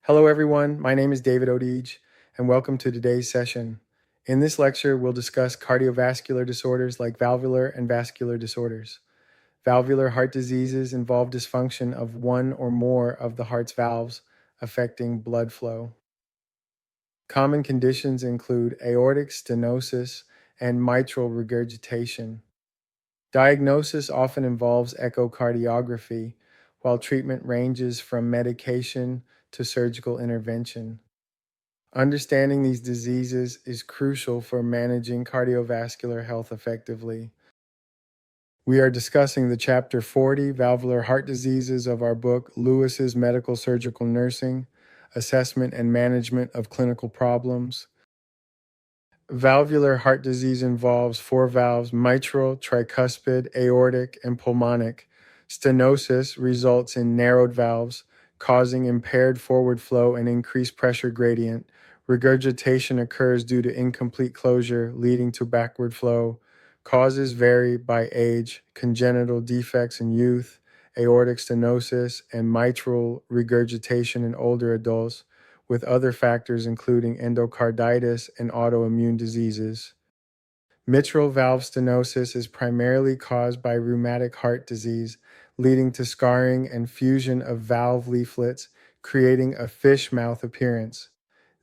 Hello everyone, my name is David Odige, and welcome to today's session. In this lecture, we'll discuss cardiovascular disorders like valvular and vascular disorders. Valvular heart diseases involve dysfunction of one or more of the heart's valves, affecting blood flow. Common conditions include aortic stenosis and mitral regurgitation. Diagnosis often involves echocardiography, while treatment ranges from medication to surgical intervention. Understanding these diseases is crucial for managing cardiovascular health effectively. We are discussing the Chapter 40 valvular heart diseases of our book, Lewis's Medical Surgical Nursing, Assessment and Management of Clinical Problems. Valvular heart disease involves four valves: mitral, tricuspid, aortic, and pulmonic. Stenosis results in narrowed valves, causing impaired forward flow and increased pressure gradient. Regurgitation occurs due to incomplete closure, leading to backward flow. Causes vary by age: congenital defects in youth, aortic stenosis, and mitral regurgitation in older adults, with other factors including endocarditis and autoimmune diseases. Mitral valve stenosis is primarily caused by rheumatic heart disease, leading to scarring and fusion of valve leaflets, creating a fish mouth appearance.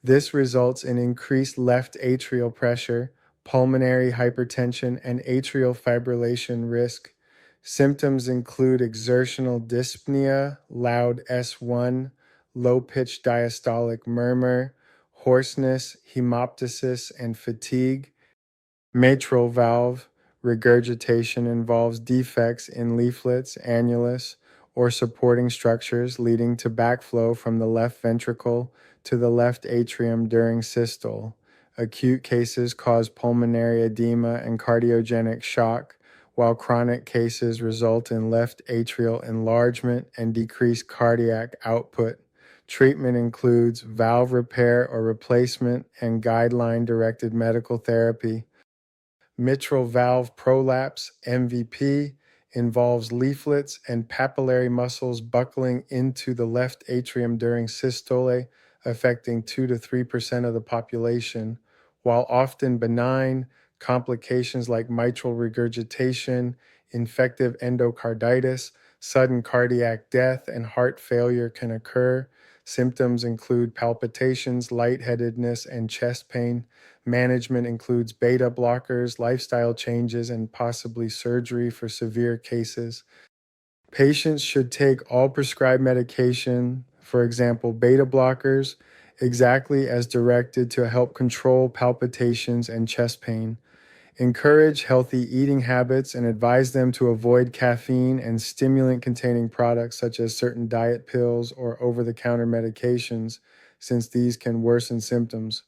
This results in increased left atrial pressure, pulmonary hypertension, and atrial fibrillation risk. Symptoms include exertional dyspnea, loud S1, low-pitched diastolic murmur, hoarseness, hemoptysis, and fatigue. Mitral valve regurgitation involves defects in leaflets, annulus, or supporting structures, leading to backflow from the left ventricle to the left atrium during systole. Acute cases cause pulmonary edema and cardiogenic shock, while chronic cases result in left atrial enlargement and decreased cardiac output. Treatment includes valve repair or replacement and guideline-directed medical therapy. Mitral valve prolapse, MVP, involves leaflets and papillary muscles buckling into the left atrium during systole, affecting 2 to 3% of the population. While often benign, complications like mitral regurgitation, infective endocarditis, sudden cardiac death, and heart failure can occur. Symptoms include palpitations, lightheadedness, and chest pain. Management includes beta blockers, lifestyle changes, and possibly surgery for severe cases. Patients should take all prescribed medication, for example, beta blockers, exactly as directed to help control palpitations and chest pain. Encourage healthy eating habits and advise them to avoid caffeine and stimulant-containing products such as certain diet pills or over-the-counter medications, since these can worsen symptoms.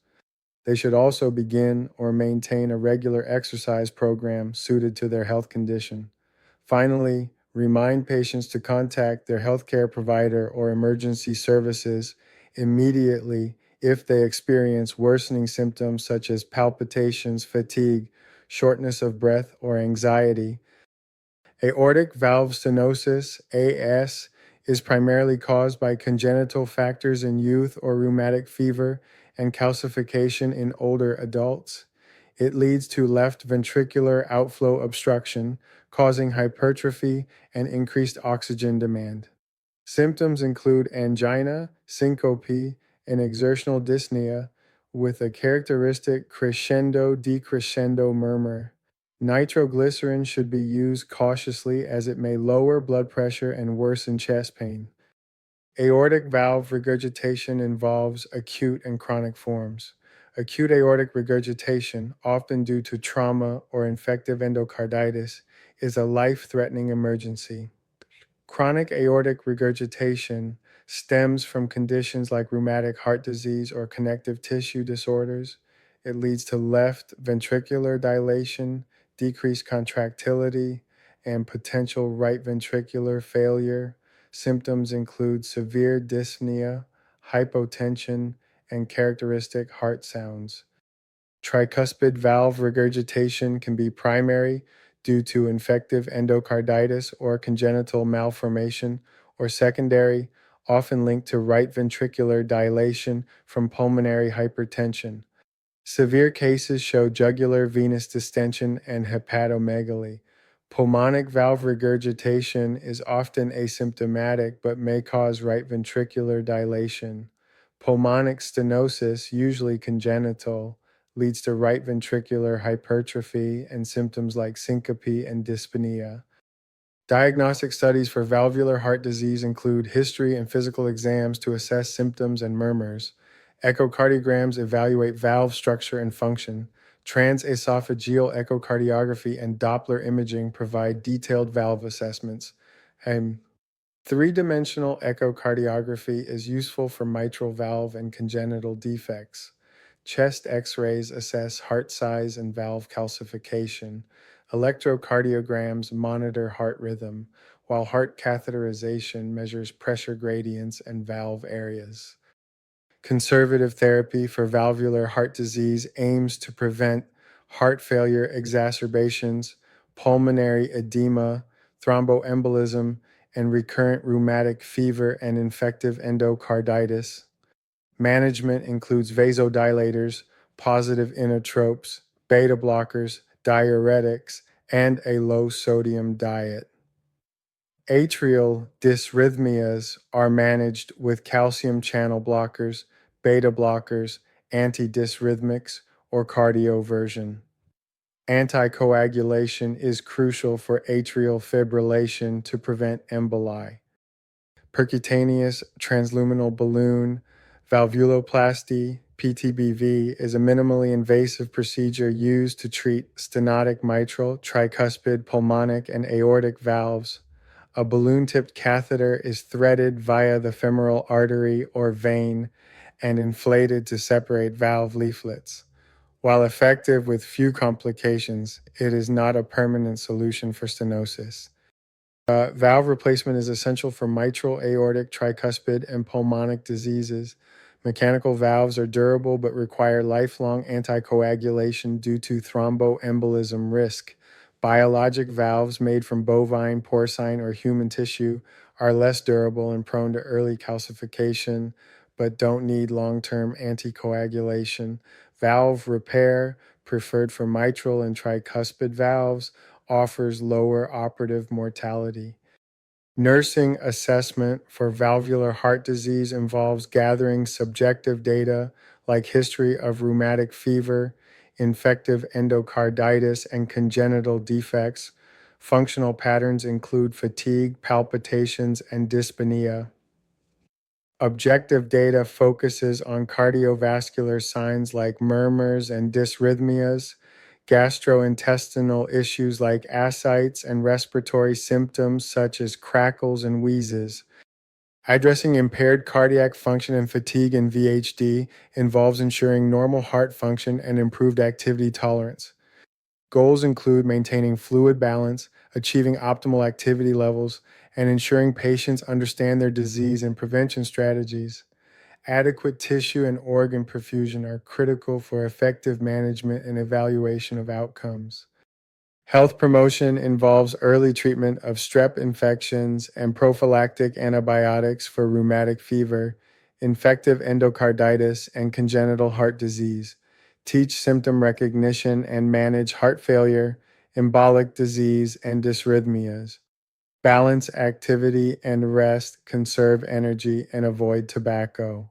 They should also begin or maintain a regular exercise program suited to their health condition. Finally, remind patients to contact their healthcare provider or emergency services immediately if they experience worsening symptoms such as palpitations, fatigue, shortness of breath, or anxiety. Aortic valve stenosis, AS, is primarily caused by congenital factors in youth or rheumatic fever and calcification in older adults. It leads to left ventricular outflow obstruction, causing hypertrophy and increased oxygen demand. Symptoms include angina, syncope, and exertional dyspnea, with a characteristic crescendo-decrescendo murmur. Nitroglycerin should be used cautiously as it may lower blood pressure and worsen chest pain. Aortic valve regurgitation involves acute and chronic forms. Acute aortic regurgitation, often due to trauma or infective endocarditis, is a life-threatening emergency. Chronic aortic regurgitation stems from conditions like rheumatic heart disease or connective tissue disorders. It leads to left ventricular dilation, decreased contractility, and potential right ventricular failure. Symptoms include severe dyspnea, hypotension, and characteristic heart sounds. Tricuspid valve regurgitation can be primary due to infective endocarditis or congenital malformation, or secondary, often linked to right ventricular dilation from pulmonary hypertension. Severe cases show jugular venous distension and hepatomegaly. Pulmonic valve regurgitation is often asymptomatic but may cause right ventricular dilation. Pulmonic stenosis, usually congenital, leads to right ventricular hypertrophy and symptoms like syncope and dyspnea. Diagnostic studies for valvular heart disease include history and physical exams to assess symptoms and murmurs. Echocardiograms evaluate valve structure and function. Transesophageal echocardiography and Doppler imaging provide detailed valve assessments. And three-dimensional echocardiography is useful for mitral valve and congenital defects. Chest x-rays assess heart size and valve calcification. Electrocardiograms monitor heart rhythm, while heart catheterization measures pressure gradients and valve areas. Conservative therapy for valvular heart disease aims to prevent heart failure exacerbations, pulmonary edema, thromboembolism, and recurrent rheumatic fever and infective endocarditis. Management includes vasodilators, positive inotropes, beta blockers, diuretics, and a low sodium diet. Atrial dysrhythmias are managed with calcium channel blockers, beta blockers, antidysrhythmics, or cardioversion. Anticoagulation is crucial for atrial fibrillation to prevent emboli. Percutaneous transluminal balloon valvuloplasty, PTBV, is a minimally invasive procedure used to treat stenotic mitral, tricuspid, pulmonic, and aortic valves. A balloon-tipped catheter is threaded via the femoral artery or vein and inflated to separate valve leaflets. While effective with few complications, it is not a permanent solution for stenosis. Valve replacement is essential for mitral, aortic, tricuspid, and pulmonic diseases. Mechanical valves are durable but require lifelong anticoagulation due to thromboembolism risk. Biologic valves made from bovine, porcine, or human tissue are less durable and prone to early calcification, but don't need long-term anticoagulation. Valve repair, preferred for mitral and tricuspid valves, offers lower operative mortality. Nursing assessment for valvular heart disease involves gathering subjective data like history of rheumatic fever, infective endocarditis, and congenital defects. Functional patterns include fatigue, palpitations, and dyspnea. Objective data focuses on cardiovascular signs like murmurs and dysrhythmias, gastrointestinal issues like ascites, and respiratory symptoms such as crackles and wheezes. Addressing impaired cardiac function and fatigue in VHD involves ensuring normal heart function and improved activity tolerance. Goals include maintaining fluid balance, achieving optimal activity levels, and ensuring patients understand their disease and prevention strategies. Adequate tissue and organ perfusion are critical for effective management and evaluation of outcomes. Health promotion involves early treatment of strep infections and prophylactic antibiotics for rheumatic fever, infective endocarditis, and congenital heart disease. Teach symptom recognition and manage heart failure, embolic disease, and dysrhythmias. Balance activity and rest, conserve energy, and avoid tobacco.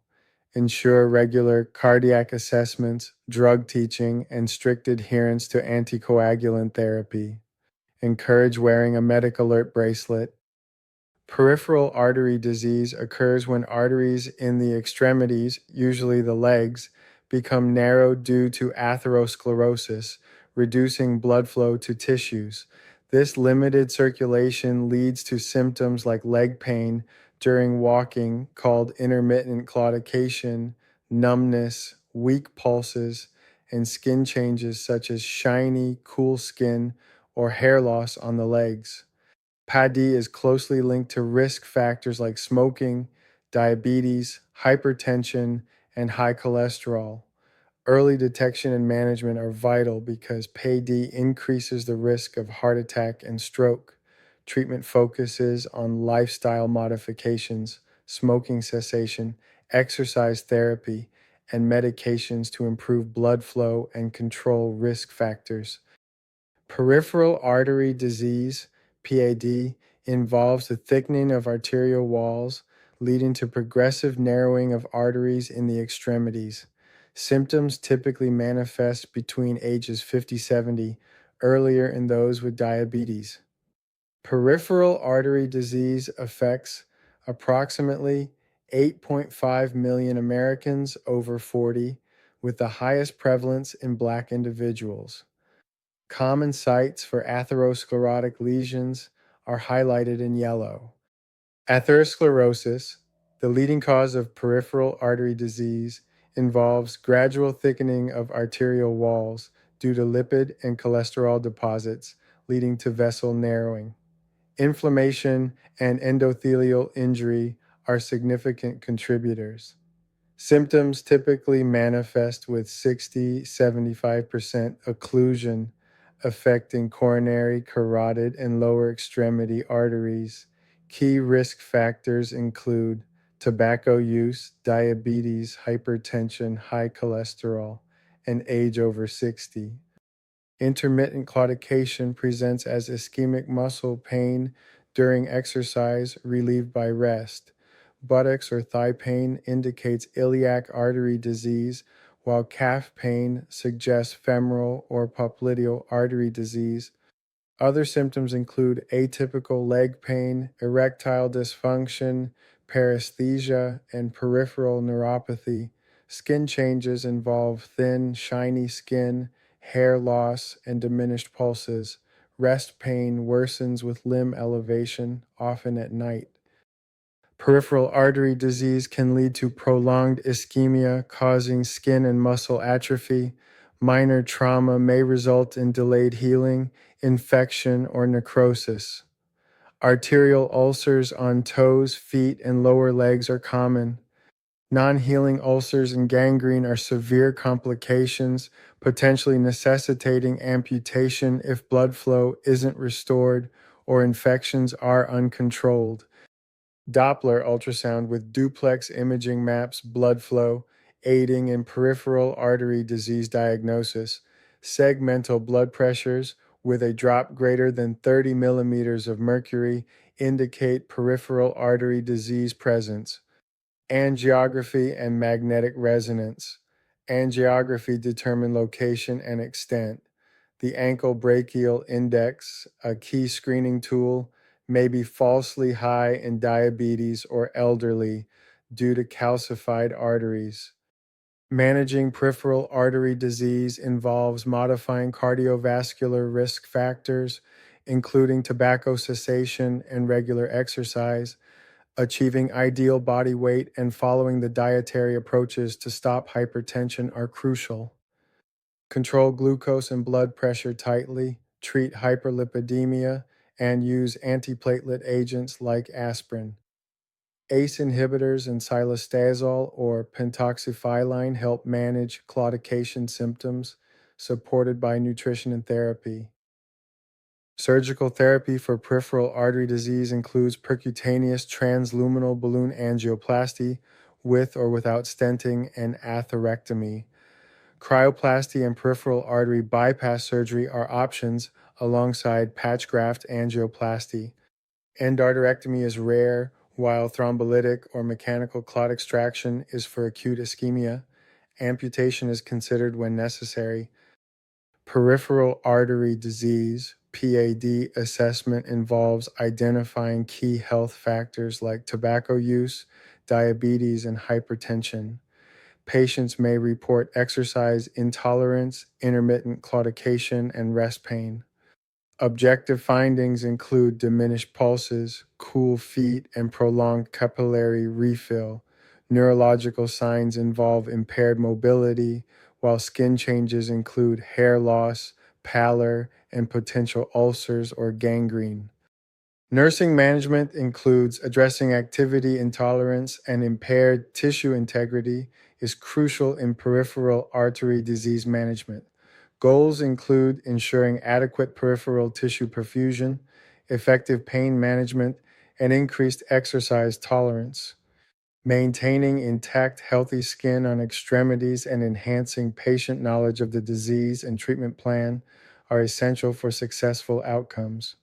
Ensure regular cardiac assessments, drug teaching, and strict adherence to anticoagulant therapy. Encourage wearing a medic alert bracelet. Peripheral artery disease occurs when arteries in the extremities, usually the legs, become narrowed due to atherosclerosis, reducing blood flow to tissues. This limited circulation leads to symptoms like leg pain during walking, called intermittent claudication, numbness, weak pulses, and skin changes such as shiny, cool skin or hair loss on the legs. PAD-D is closely linked to risk factors like smoking, diabetes, hypertension, and high cholesterol. Early detection and management are vital because PAD-D increases the risk of heart attack and stroke. Treatment focuses on lifestyle modifications, smoking cessation, exercise therapy, and medications to improve blood flow and control risk factors. Peripheral artery disease, PAD, involves the thickening of arterial walls, leading to progressive narrowing of arteries in the extremities. Symptoms typically manifest between ages 50-70, earlier in those with diabetes. Peripheral artery disease affects approximately 8.5 million Americans over 40, with the highest prevalence in Black individuals. Common sites for atherosclerotic lesions are highlighted in yellow. Atherosclerosis, the leading cause of peripheral artery disease, involves gradual thickening of arterial walls due to lipid and cholesterol deposits, leading to vessel narrowing. Inflammation and endothelial injury are significant contributors. Symptoms typically manifest with 60-75% occlusion affecting coronary, carotid, and lower extremity arteries. Key risk factors include tobacco use, diabetes, hypertension, high cholesterol, and age over 60. Intermittent claudication presents as ischemic muscle pain during exercise relieved by rest. Buttocks or thigh pain indicates iliac artery disease, while calf pain suggests femoral or popliteal artery disease. Other symptoms include atypical leg pain, erectile dysfunction, paresthesia, and peripheral neuropathy. Skin changes involve thin, shiny skin, hair loss, and diminished pulses. Rest pain worsens with limb elevation, often at night. Peripheral artery disease can lead to prolonged ischemia, causing skin and muscle atrophy. Minor trauma may result in delayed healing, infection, or necrosis. Arterial ulcers on toes, feet, and lower legs are common. Non-healing ulcers and gangrene are severe complications, potentially necessitating amputation if blood flow isn't restored or infections are uncontrolled. Doppler ultrasound with duplex imaging maps blood flow, aiding in peripheral artery disease diagnosis. Segmental blood pressures with a drop greater than 30 millimeters of mercury indicate peripheral artery disease presence. Angiography and magnetic resonance. Angiography determine location and extent. The ankle brachial index, a key screening tool, may be falsely high in diabetes or elderly due to calcified arteries. Managing peripheral artery disease involves modifying cardiovascular risk factors, including tobacco cessation and regular exercise, achieving ideal body weight, and following the dietary approaches to stop hypertension are crucial. Control glucose and blood pressure tightly, treat hyperlipidemia, and use antiplatelet agents like aspirin. ACE inhibitors and silostazol or pentoxifylline help manage claudication symptoms, supported by nutrition and therapy. Surgical therapy for peripheral artery disease includes percutaneous transluminal balloon angioplasty with or without stenting and atherectomy. Cryoplasty and peripheral artery bypass surgery are options alongside patch graft angioplasty. Endarterectomy is rare, while thrombolytic or mechanical clot extraction is for acute ischemia. Amputation is considered when necessary. Peripheral artery disease, PAD assessment involves identifying key health factors like tobacco use, diabetes, and hypertension. Patients may report exercise intolerance, intermittent claudication, and rest pain. Objective findings include diminished pulses, cool feet, and prolonged capillary refill. Neurological signs involve impaired mobility, while skin changes include hair loss, pallor, and potential ulcers or gangrene. Nursing management includes addressing activity intolerance and impaired tissue integrity is crucial in peripheral artery disease management. Goals include ensuring adequate peripheral tissue perfusion, effective pain management, and increased exercise tolerance. Maintaining intact, healthy skin on extremities and enhancing patient knowledge of the disease and treatment plan are essential for successful outcomes.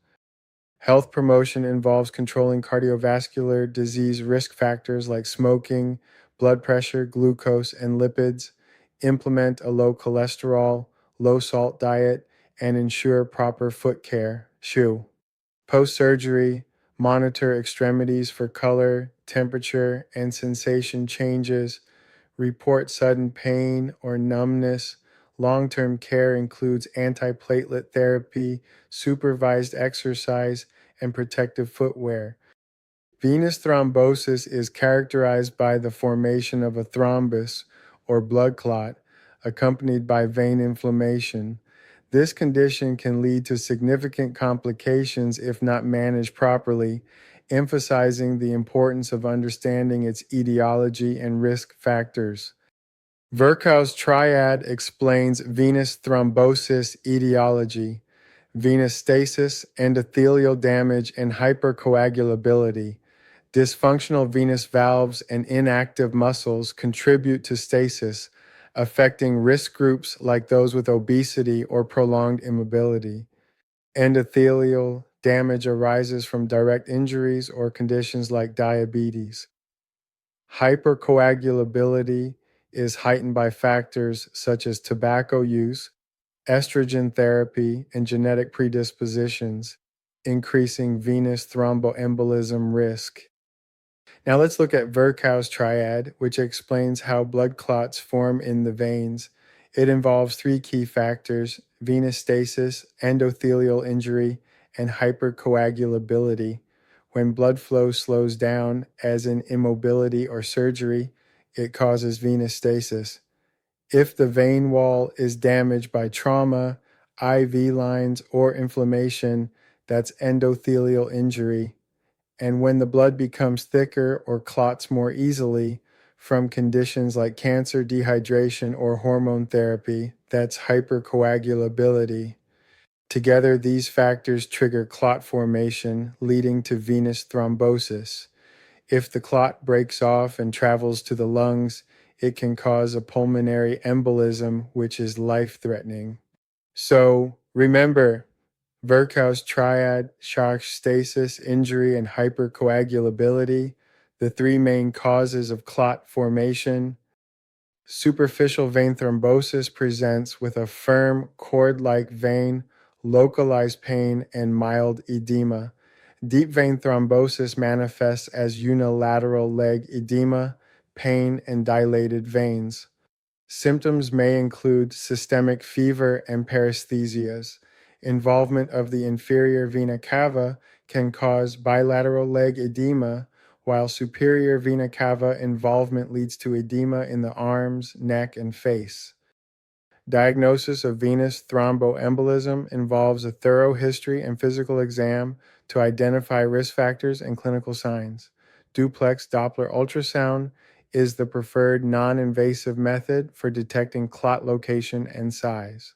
Health promotion involves controlling cardiovascular disease risk factors like smoking, blood pressure, glucose, and lipids, implement a low cholesterol, low salt diet, and ensure proper foot care, shoe. Post surgery, monitor extremities for color, temperature, and sensation changes, report sudden pain or numbness. Long term care includes antiplatelet therapy, supervised exercise, and protective footwear. Venous thrombosis is characterized by the formation of a thrombus or blood clot accompanied by vein inflammation. This condition can lead to significant complications if not managed properly, emphasizing the importance of understanding its etiology and risk factors. Virchow's triad explains venous thrombosis etiology, venous stasis, endothelial damage, and hypercoagulability. Dysfunctional venous valves and inactive muscles contribute to stasis, affecting risk groups like those with obesity or prolonged immobility. Endothelial damage arises from direct injuries or conditions like diabetes. Hypercoagulability is heightened by factors such as tobacco use, estrogen therapy, and genetic predispositions, increasing venous thromboembolism risk. Now let's look at Virchow's triad, which explains how blood clots form in the veins. It involves three key factors: venous stasis, endothelial injury, and hypercoagulability. When blood flow slows down, as in immobility or surgery, it causes venous stasis. If the vein wall is damaged by trauma, IV lines, or inflammation, that's endothelial injury. And when the blood becomes thicker or clots more easily from conditions like cancer, dehydration, or hormone therapy, that's hypercoagulability. Together, these factors trigger clot formation, leading to venous thrombosis. If the clot breaks off and travels to the lungs, it can cause a pulmonary embolism, which is life-threatening. So remember, Virchow's triad: shock, stasis, injury, and hypercoagulability, the three main causes of clot formation. Superficial vein thrombosis presents with a firm cord-like vein, localized pain, and mild edema. Deep vein thrombosis manifests as unilateral leg edema, pain, and dilated veins. Symptoms may include systemic fever and paresthesias. Involvement of the inferior vena cava can cause bilateral leg edema, while superior vena cava involvement leads to edema in the arms, neck, and face. Diagnosis of venous thromboembolism involves a thorough history and physical exam to identify risk factors and clinical signs. Duplex Doppler ultrasound is the preferred non-invasive method for detecting clot location and size.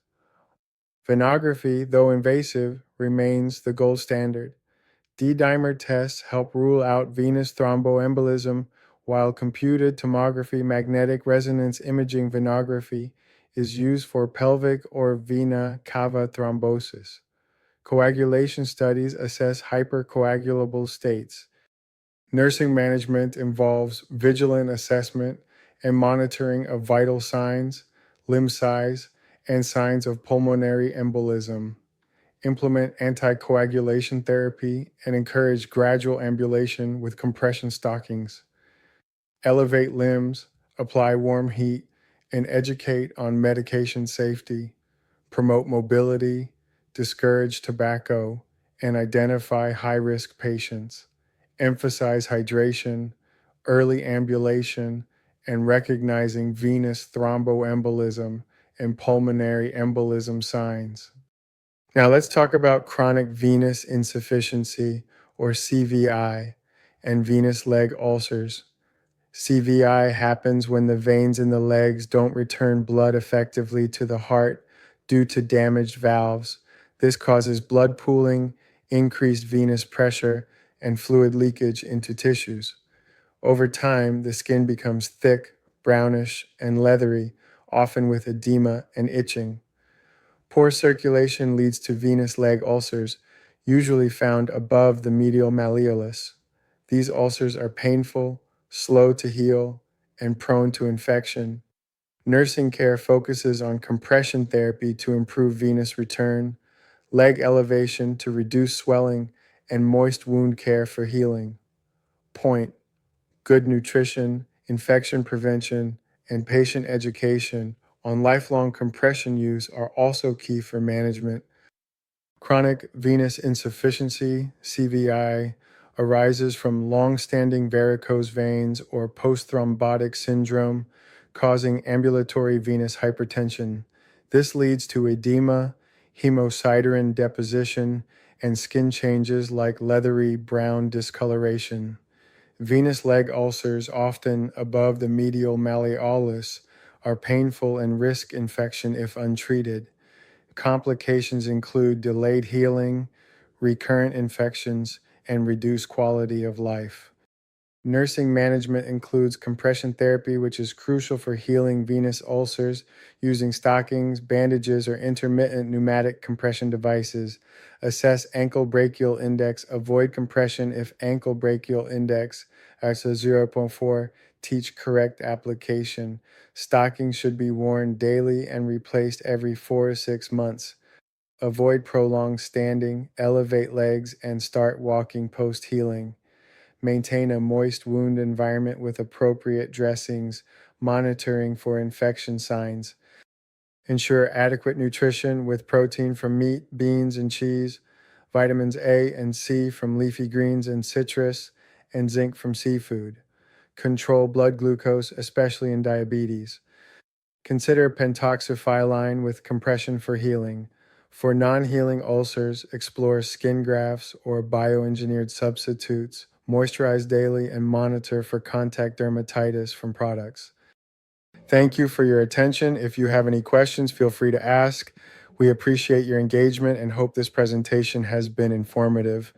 Venography, though invasive, remains the gold standard. D-dimer tests help rule out venous thromboembolism, while computed tomography magnetic resonance imaging venography is used for pelvic or vena cava thrombosis. Coagulation studies assess hypercoagulable states. Nursing management involves vigilant assessment and monitoring of vital signs, limb size, and signs of pulmonary embolism. Implement anticoagulation therapy and encourage gradual ambulation with compression stockings. Elevate limbs, apply warm heat, and educate on medication safety. Promote mobility, discourage tobacco, and identify high-risk patients. Emphasize hydration, early ambulation, and recognizing venous thromboembolism and pulmonary embolism signs. Now let's talk about chronic venous insufficiency, or CVI, and venous leg ulcers. CVI happens when the veins in the legs don't return blood effectively to the heart due to damaged valves. This causes blood pooling, increased venous pressure, and fluid leakage into tissues. Over time, the skin becomes thick, brownish, and leathery, often with edema and itching. Poor circulation leads to venous leg ulcers, usually found above the medial malleolus. These ulcers are painful, slow to heal, and prone to infection. Nursing care focuses on compression therapy to improve venous return, leg elevation to reduce swelling, and moist wound care for healing. Point: good nutrition, infection prevention, and patient education on lifelong compression use are also key for management. Chronic venous insufficiency, CVI, arises from long-standing varicose veins or post-thrombotic syndrome, causing ambulatory venous hypertension. This leads to edema, hemosiderin deposition, and skin changes like leathery brown discoloration. Venous leg ulcers, often above the medial malleolus, are painful and risk infection if untreated. Complications include delayed healing, recurrent infections, and reduced quality of life. Nursing management includes compression therapy, which is crucial for healing venous ulcers using stockings, bandages, or intermittent pneumatic compression devices. Assess ankle brachial index. Avoid compression if ankle brachial index is a 0.4. Teach correct application. Stockings should be worn daily and replaced every 4 to 6 months. Avoid prolonged standing, elevate legs, and start walking post-healing. Maintain a moist wound environment with appropriate dressings, monitoring for infection signs. Ensure adequate nutrition with protein from meat, beans, and cheese, vitamins A and C from leafy greens and citrus, and zinc from seafood. Control blood glucose, especially in diabetes. Consider pentoxifylline with compression for healing. For non-healing ulcers, explore skin grafts or bioengineered substitutes. Moisturize daily and monitor for contact dermatitis from products. Thank you for your attention. If you have any questions, feel free to ask. We appreciate your engagement and hope this presentation has been informative.